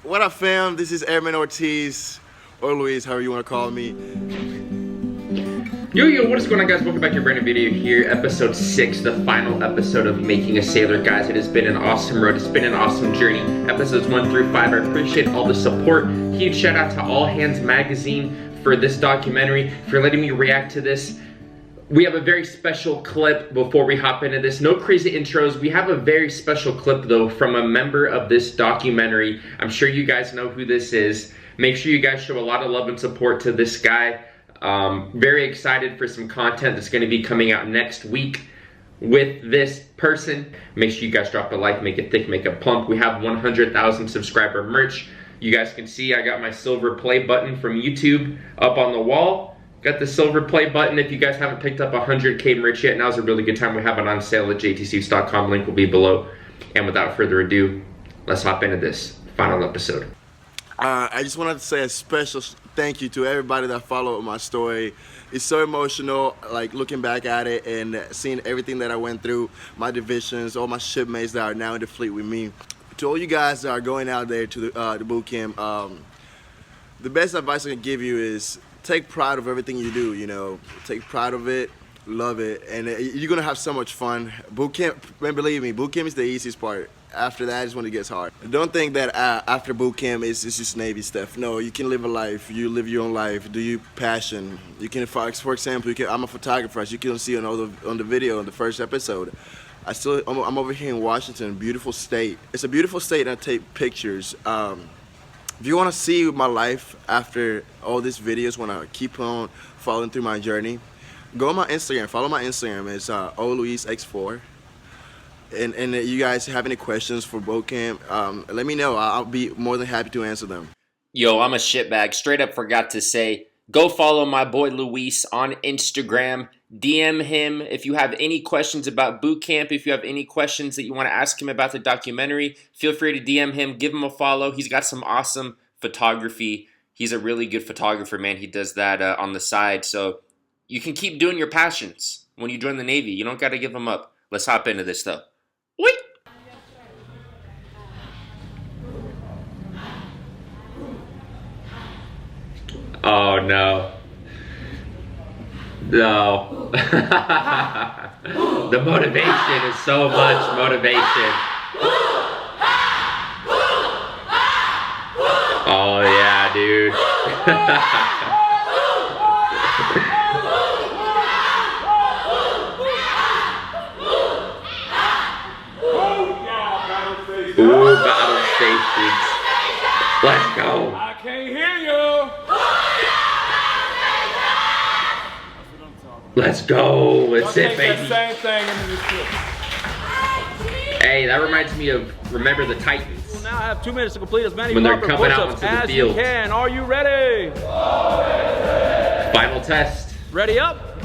What up, fam? This is Airman Ortiz, or Luis, however you want to call me. Yo, what is going on, guys? Welcome back to a brand new video here, episode 6, the final episode of Making a Sailor. Guys, it has been an awesome road. It's been an awesome journey. Episodes 1 through 5, I appreciate all the support. Huge shout out to All Hands Magazine for this documentary, for letting me react to this. We have a very special clip before we hop into this. No crazy intros. We have a very special clip, though, from a member of this documentary. I'm sure you guys know who this is. Make sure you guys show a lot of love and support to this guy. Very excited for some content that's going to be coming out next week with this person. Make sure you guys drop a like, make it thick, make it plump. We have 100,000 subscriber merch. You guys can see I got my silver play button from YouTube up on the wall. Got the silver play button. If you guys haven't picked up 100K merch yet, now's a really good time. We have it on sale at JTsuits.com. Link will be below. And without further ado, let's hop into this final episode. I just wanted to say a special thank you to everybody that followed my story. It's so emotional, like looking back at it and seeing everything that I went through, my divisions, all my shipmates that are now in the fleet with me. To all you guys that are going out there to the boot camp, the best advice I can give you is take pride of everything you do, you know. Take pride of it, love it, and you're gonna have so much fun. Boot camp, man, believe me, boot camp is the easiest part. After that is when it gets hard. Don't think that after boot camp it's just Navy stuff. No, you can live a life. You live your own life. Do your passion. You can, for example, I'm a photographer, as you can see on the video in the first episode. I'm over here in Washington, beautiful state. It's a beautiful state, and I take pictures. If you want to see my life after all these videos, when I keep on following through my journey, go on my Instagram. Follow my Instagram. It's OLuisX4. And you guys have any questions for Bootcamp, let me know. I'll be more than happy to answer them. Yo, I'm a shitbag. Straight up forgot to say, go follow my boy Luis on Instagram. DM him if you have any questions about Bootcamp. If you have any questions that you want to ask him about the documentary, feel free to DM him. Give him a follow. He's got some awesome photography. He's a really good photographer, man. He does that on the side. So you can keep doing your passions when you join the Navy. You don't got to give them up. Let's hop into this, though. Wait. Oh, no. No. The motivation is so much motivation. Oh, yeah, dude. Ooh, battle stations. Let's go. I can't hear you. Let's go. Let's it, baby. That same thing into this clip. Hey, that reminds me of Remember the Titans. We'll now have 2 minutes to complete as many When they're proper coming out push-ups onto the as you field. can. Are you ready? Final test. Ready up?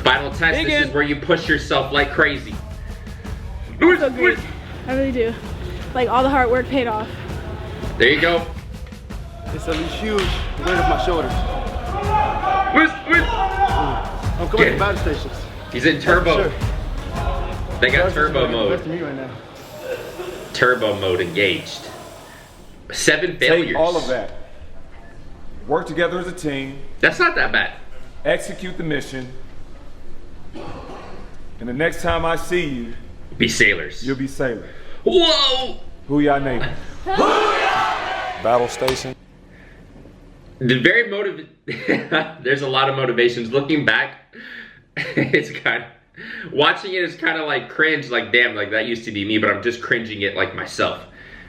Final test. Begin. This is where you push yourself like crazy. I feel great. I really do. Like all the hard work paid off. There you go. It's a huge weight off my shoulders. I'm coming to battle stations. He's in turbo. Sure. They got turbo mode. Best of me right now. Turbo mode engaged. 7 failures. Take all of that. Work together as a team. That's not that bad. Execute the mission. And the next time I see you, Be sailors. you'll be sailing. Whoa! Who y'all name? Battle station. The very There's a lot of motivations. Looking back, it's kind of, watching it is kind of like cringe. Like, damn, like that used to be me, but I'm just cringing it like myself.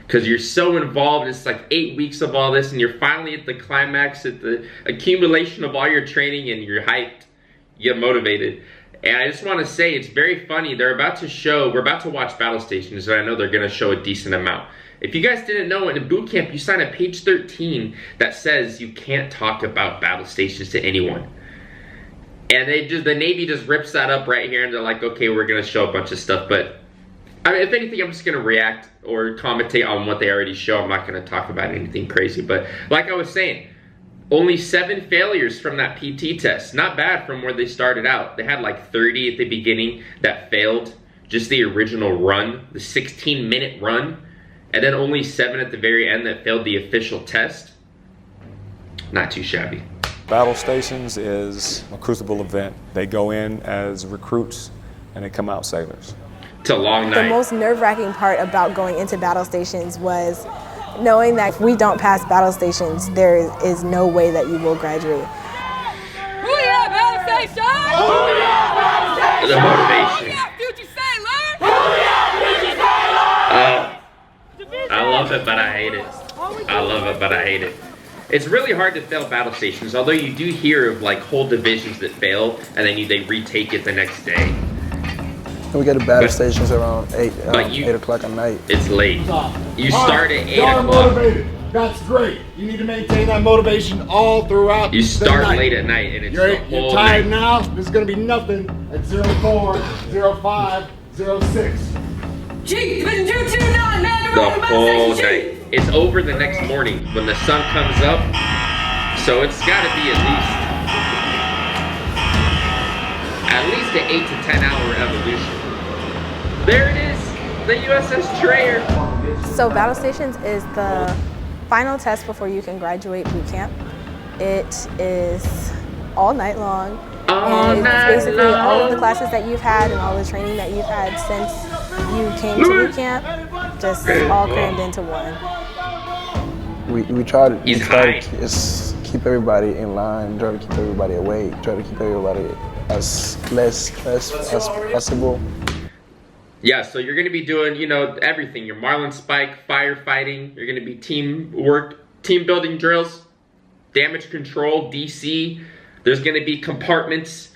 Because you're so involved. It's like 8 weeks of all this, and you're finally at the climax, at the accumulation of all your training, and you're hyped. You get motivated. And I just want to say, it's very funny. We're about to watch Battle Stations, and I know they're going to show a decent amount. If you guys didn't know, in boot camp, you sign a page 13 that says you can't talk about battle stations to anyone. And the Navy just rips that up right here, and they're like, okay, we're going to show a bunch of stuff. But I mean, if anything, I'm just going to react or commentate on what they already show. I'm not going to talk about anything crazy. But like I was saying, only 7 failures from that PT test. Not bad from where they started out. They had like 30 at the beginning that failed. Just the original run, the 16-minute run. and then only 7 at the very end that failed the official test. Not too shabby. Battle stations is a crucible event. They go in as recruits and they come out sailors. It's a long night. The most nerve-wracking part about going into battle stations was knowing that if we don't pass battle stations, there is no way that you will graduate. Booyah, battle station! Booyah, battle station! The motivation. Booyah, future sailor! I love it, but I hate it. I love it, but I hate it. It's really hard to fail battle stations, although you do hear of like whole divisions that fail and then they retake it the next day. We get to battle stations around 8 o'clock at night. It's late. You start at 8 Y'all are o'clock. motivated. That's great. You need to maintain that motivation all throughout. You start the night. late at night and it's You're the whole tired night. now. This is gonna be nothing at 04, 05, 06. G, Division 229, man, The whole night. It's over the next morning when the sun comes up. So it's gotta be at least an 8 to 10 hour evolution. There it is, the USS Trayer. So battle stations is the final test before you can graduate boot camp. It is all night long. And it's basically all of the classes that you've had and all the training that you've had since you came to boot camp, just all crammed into one. We try to high. just keep everybody in line, try to keep everybody awake, try to keep everybody as less stressed as possible. Yeah, so you're gonna be doing, you know, everything. Your Marlin Spike, firefighting, you're gonna be teamwork, team building drills, damage control, DC. There's gonna be compartments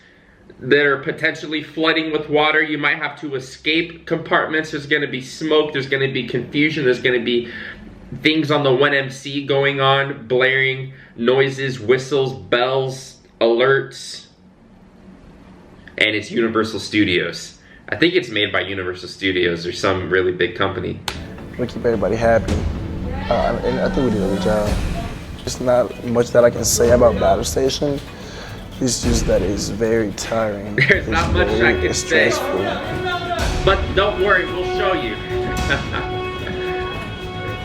that are potentially flooding with water. You might have to escape compartments. There's gonna be smoke, there's gonna be confusion, there's gonna be things on the 1MC going on, blaring noises, whistles, bells, alerts. And it's Universal Studios. I think it's made by Universal Studios or some really big company. We keep everybody happy, and I think we did a good job. There's not much that I can say about battle station. It's just that it's very tiring. There's not much I can say. Stressful. But don't worry, we'll show you.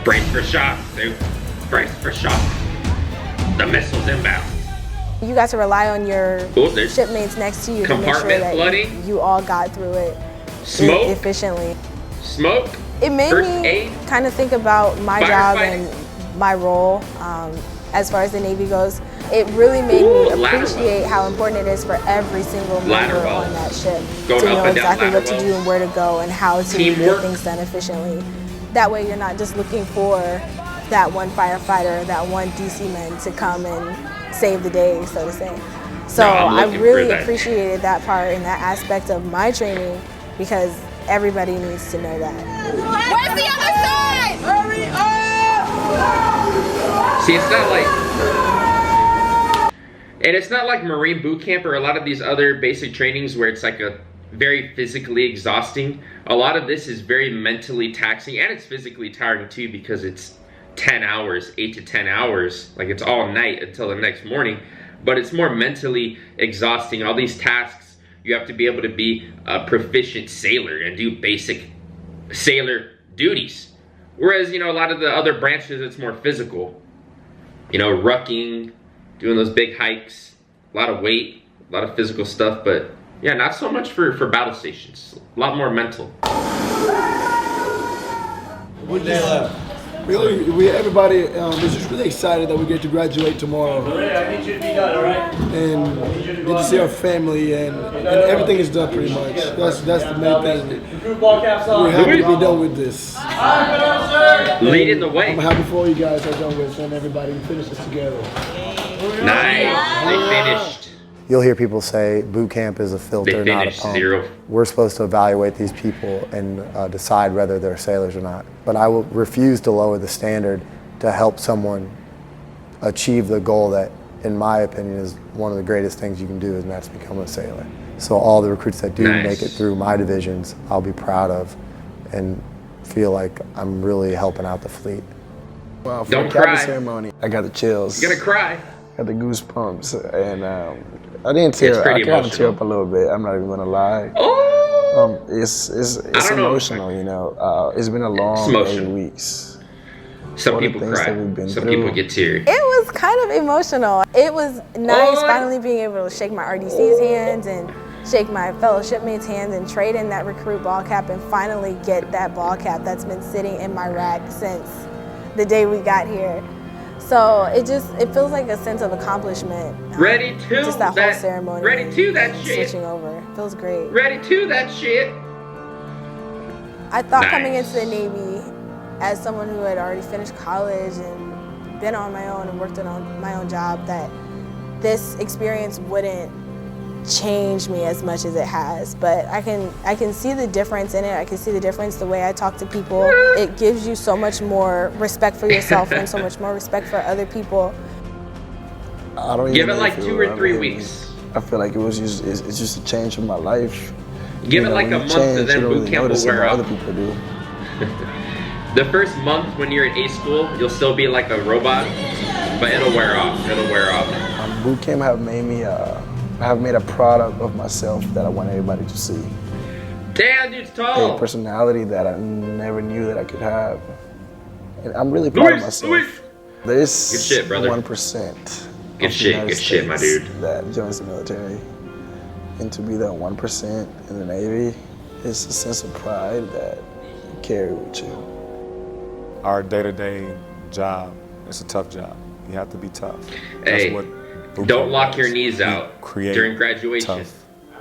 Brace for shock, dude. Brace for shock. The missile's inbound. You got to rely on your there's shipmates next to you to make sure compartment that flooding. you all got through it Smoke. efficiently. Smoke. It made First me aid. kind of think about my job Firefighting. and my role as far as the Navy goes. It really made me ladder appreciate wells. how important it is for every single Ladder member wells. on that ship Going to up know and down exactly ladder what to do wells. and where to go and how to Teamwork. get things done efficiently. That way you're not just looking for that one firefighter, that one DC man to come and save the day, so to say. So No, I'm I looking really for that. appreciated that part and that aspect of my training because everybody needs to know that. Where's the other side? Hurry up! See, it's not like... And it's not like Marine boot camp or a lot of these other basic trainings where it's like a very physically exhausting. A lot of this is very mentally taxing and it's physically tiring too because it's 10 hours, 8 to 10 hours. Like it's all night until the next morning. But it's more mentally exhausting. All these tasks, you have to be able to be a proficient sailor and do basic sailor duties. Whereas, you know, a lot of the other branches, it's more physical. You know, rucking, doing those big hikes, a lot of weight, a lot of physical stuff, but yeah, not so much for battle stations. A lot more mental. Everybody is just really excited that we get to graduate tomorrow. I need you to be done, all right? And get to see our family and everything is done pretty much. That's the main thing. Improve ball caps on. We're happy to be done with this. Leading the way. I'm happy for all you guys are done with and everybody we finish this together. Nice. They finished. You'll hear people say boot camp is a filter, They not a finished pump. 0. We're supposed to evaluate these people and decide whether they're sailors or not. But I will refuse to lower the standard to help someone achieve the goal that, in my opinion, is one of the greatest things you can do, and that's become a sailor. So all the recruits that do Nice. make it through my divisions, I'll be proud of and feel like I'm really helping out the fleet. Wow, for Don't the captain cry. ceremony, I got the chills. You're gonna cry. Got the goosebumps, and I didn't tear. It's pretty I kind of tear emotional. up a little bit. I'm not even gonna lie. Oh! It's emotional, you know. It's been a long 8 weeks. Some people cry. Some people get teary. It was kind of emotional. It was nice finally being able to shake my RDC's hands and shake my fellow shipmates' hands and trade in that recruit ball cap and finally get that ball cap that's been sitting in my rack since the day we got here. So it feels like a sense of accomplishment. Ready to just that whole ceremony. Ready to that shit. Switching over feels great. Ready to that shit. I thought coming into the Navy, as someone who had already finished college and been on my own and worked on my own job, that this experience wouldn't change me as much as it has. But I can see the difference in it. I can see the difference the way I talk to people. It gives you so much more respect for yourself and so much more respect for other people. I don't give it like 2 or 3 weeks. I feel like it's just a change of my life. Give it like a month and then boot camp will wear off. Other people do. The first month when you're in A school, you'll still be like a robot, but it'll wear off. It'll wear off. Boot camp have made a product of myself that I want everybody to see. Damn, dude's tall. A personality that I never knew that I could have. And I'm really proud of myself. There's good shit, brother. 1% good shit, my dude. That joins the military. And to be that 1% in the Navy, it's a sense of pride that you carry with you. Our day-to-day job, it's a tough job. You have to be tough. Hey, don't lock your knees out during graduation. Tough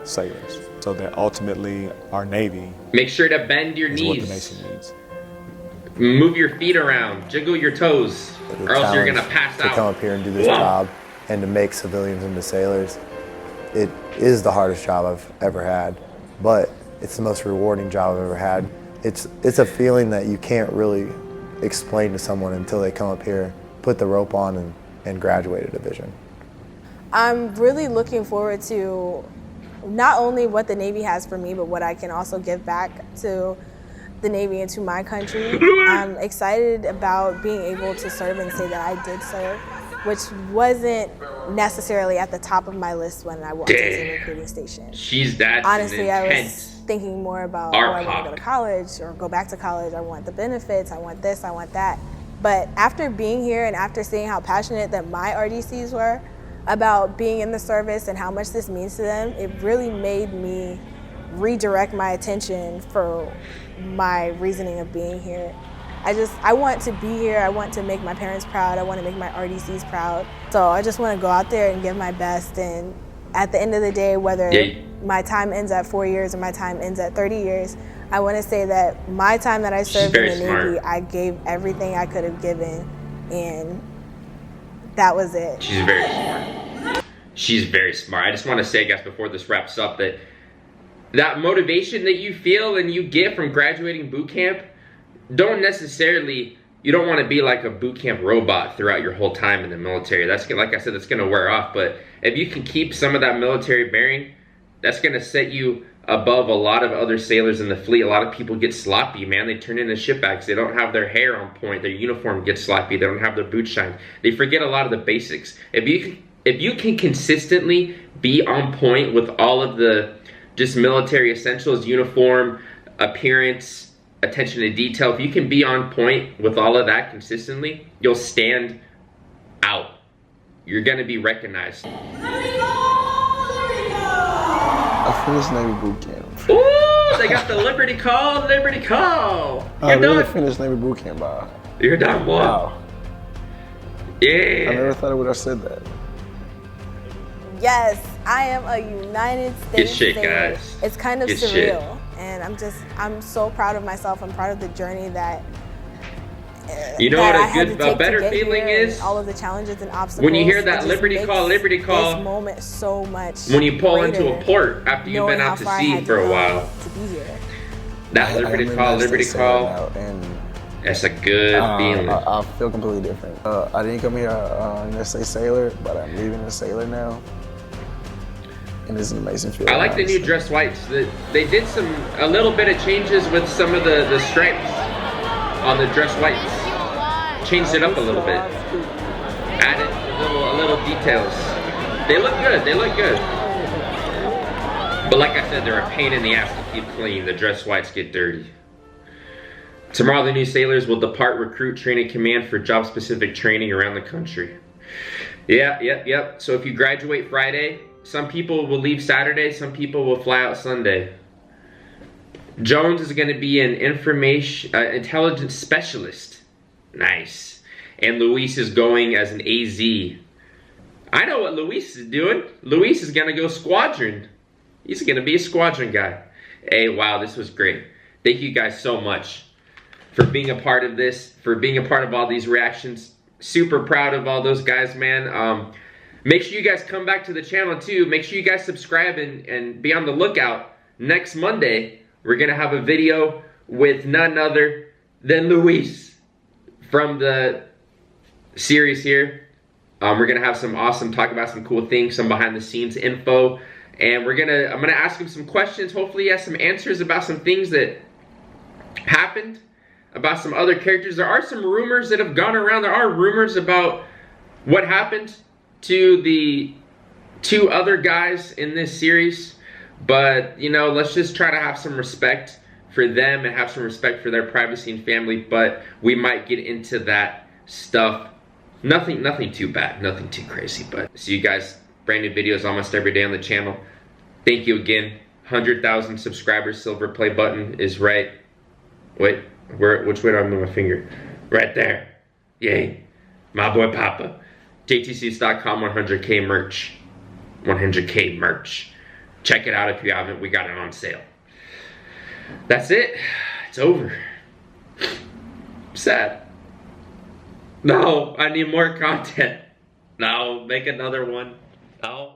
sailors, so that ultimately our Navy. Make sure to bend your knees. What the nation needs. Move your feet around, jiggle your toes, or else you're gonna pass out. To come up here and do this job and to make civilians into sailors, it is the hardest job I've ever had, but it's the most rewarding job I've ever had. It's a feeling that you can't really explain to someone until they come up here, put the rope on, and graduate a division. I'm really looking forward to not only what the Navy has for me, but what I can also give back to the Navy and to my country. I'm excited about being able to serve and say that I did serve, which wasn't necessarily at the top of my list when I walked into the recruiting station. Honestly, I was thinking more about, I want to go to college or go back to college. I want the benefits. I want this. I want that. But after being here and after seeing how passionate that my RDCs were about being in the service and how much this means to them, it really made me redirect my attention for my reasoning of being here. I want to be here. I want to make my parents proud. I want to make my RDCs proud. So I just want to go out there and give my best. And at the end of the day, whether my time ends at 4 years or my time ends at 30 years, I want to say that my time that I served in the Navy, I gave everything I could have given, and that was it. She's very smart. She's very smart. I just want to say, guys, before this wraps up, that motivation that you feel and you get from graduating boot camp, you don't want to be like a boot camp robot throughout your whole time in the military. That's, like I said, that's going to wear off. But if you can keep some of that military bearing, that's going to set you above a lot of other sailors in the fleet. A lot of people get sloppy, man. They turn into shitbags. They don't have their hair on point. Their uniform gets sloppy. They don't have their boots shined. They forget a lot of the basics. If you can consistently be on point with all of the just military essentials, uniform, appearance, attention to detail, if you can be on point with all of that consistently, you'll stand out. You're gonna be recognized. I finished Navy boot camp. Ooh, they got the Liberty Call, Liberty Call. I really finished Navy boot camp, boy. You're done, boy. Wow. Yeah. I never thought I would have said that. Yes, I am a United States sailor. Guys. It's kind of surreal. And I'm so proud of myself. I'm proud of the journey that you know that what a better feeling is? All of the challenges and obstacles. When you hear that Liberty Call, this moment so much when you pull into a port after you've been out to sea for a while. To be here. That Liberty Call, that's a good feeling. I feel completely different. I didn't come here an SA sailor, but I'm leaving a sailor now. And it's an amazing feeling. I like the new dress whites. They did a little bit of changes with some of the stripes on the dress whites. Changed it up a little bit. Added a little details. They look good. They look good. But like I said, they're a pain in the ass to keep clean. The dress whites get dirty. Tomorrow, the new sailors will depart recruit training command for job-specific training around the country. Yep. So if you graduate Friday, some people will leave Saturday, some people will fly out Sunday. Jones is going to be an intelligence specialist. Nice. And Luis is going as an AZ. I know what Luis is doing. Luis is going to go squadron. He's going to be a squadron guy. Hey, wow, this was great. Thank you guys so much for being a part of this, for being a part of all these reactions. Super proud of all those guys, man. Make sure you guys come back to the channel too. Make sure you guys subscribe and be on the lookout. Next Monday, we're going to have a video with none other than Luis from the series here. We're going to have some awesome, talk about some cool things, some behind the scenes info. And I'm gonna ask him some questions. Hopefully he has some answers about some things that happened, about some other characters. There are some rumors that have gone around. There are rumors about what happened to the 2 other guys in this series. But, you know, let's just try to have some respect for them and have some respect for their privacy and family. But we might get into that stuff. Nothing too bad, nothing too crazy. But see you guys. Brand new videos almost every day on the channel. Thank you again. 100,000 subscribers. Silver play button is right. Wait, which way do I move my finger? Right there. Yay. My boy Papa. JTsuits.com 100K merch. 100K merch. Check it out if you haven't. We got it on sale. That's it. It's over. Sad. No, I need more content. No, make another one. No.